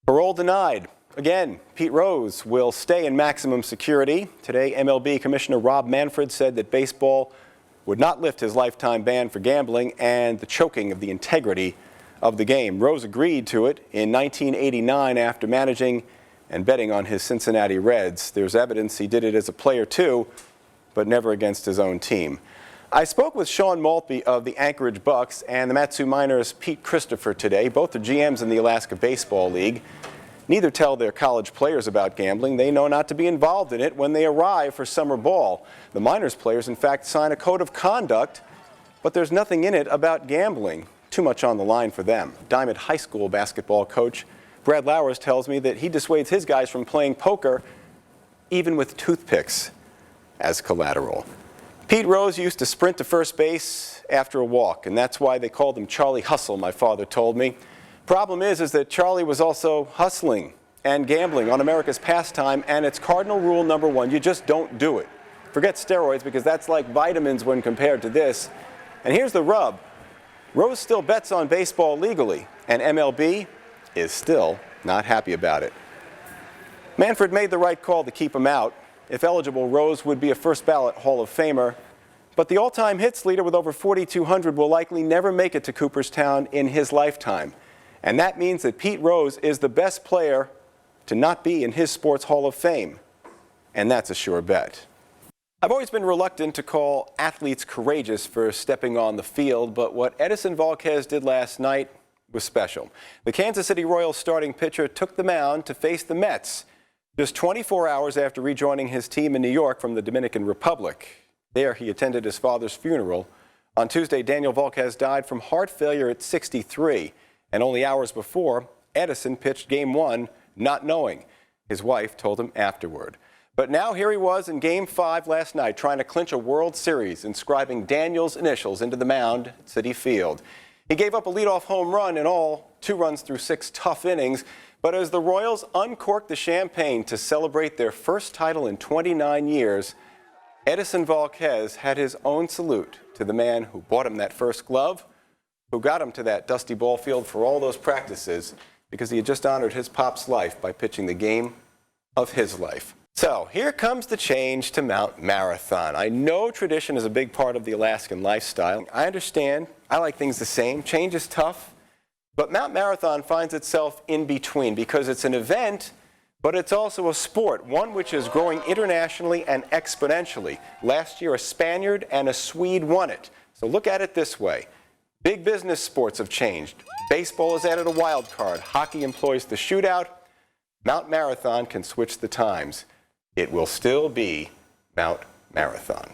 Parole denied. Again, Pete Rose will stay in maximum security. Today, MLB Commissioner Rob Manfred said that baseball would not lift his lifetime ban for gambling and the choking of the integrity of the game. Rose agreed to it in 1989 after managing and betting on his Cincinnati Reds. There's evidence he did it as a player too, but never against his own team. I spoke with Sean Maltby of the Anchorage Bucks and the Matsu Miners' Pete Christopher today. Both are GMs in the Alaska Baseball League. Neither tell their college players about gambling. They know not to be involved in it when they arrive for summer ball. The Miners players, in fact, sign a code of conduct, but there's nothing in it about gambling. Too much on the line for them. Diamond High School basketball coach Brad Lowers tells me that he dissuades his guys from playing poker, even with toothpicks as collateral. Pete Rose used to sprint to first base after a walk, and that's why they called him Charlie Hustle, my father told me. Problem is that Charlie was also hustling and gambling on America's pastime, and it's cardinal rule number one: you just don't do it. Forget steroids, because that's like vitamins when compared to this. And here's the rub. Rose still bets on baseball legally, and MLB is still not happy about it. Manfred made the right call to keep him out. If eligible, Rose would be a first-ballot Hall of Famer, but the all-time hits leader with over 4,200 will likely never make it to Cooperstown in his lifetime. And that means that Pete Rose is the best player to not be in his sports Hall of Fame. And that's a sure bet. I've always been reluctant to call athletes courageous for stepping on the field, but what Edinson Volquez did last night was special. The Kansas City Royals starting pitcher took the mound to face the Mets just 24 hours after rejoining his team in New York from the Dominican Republic. There he attended his father's funeral. On Tuesday, Daniel Volquez died from heart failure at 63. And only hours before, Edinson pitched Game 1 not knowing. His wife told him afterward. But now here he was in Game 5 last night trying to clinch a World Series, inscribing Daniel's initials into the mound at Citi Field. He gave up a leadoff home run in all, 2 runs through 6 tough innings. But as the Royals uncorked the champagne to celebrate their first title in 29 years, Edinson Volquez had his own salute to the man who bought him that first glove, who got him to that dusty ball field for all those practices, because he had just honored his pop's life by pitching the game of his life. So here comes the change to Mount Marathon. I know tradition is a big part of the Alaskan lifestyle. I understand. I like things the same. Change is tough. But Mount Marathon finds itself in between, because it's an event, but it's also a sport, one which is growing internationally and exponentially. Last year, a Spaniard and a Swede won it. So look at it this way. Big business sports have changed. Baseball has added a wild card. Hockey employs the shootout. Mount Marathon can switch the times. It will still be Mount Marathon.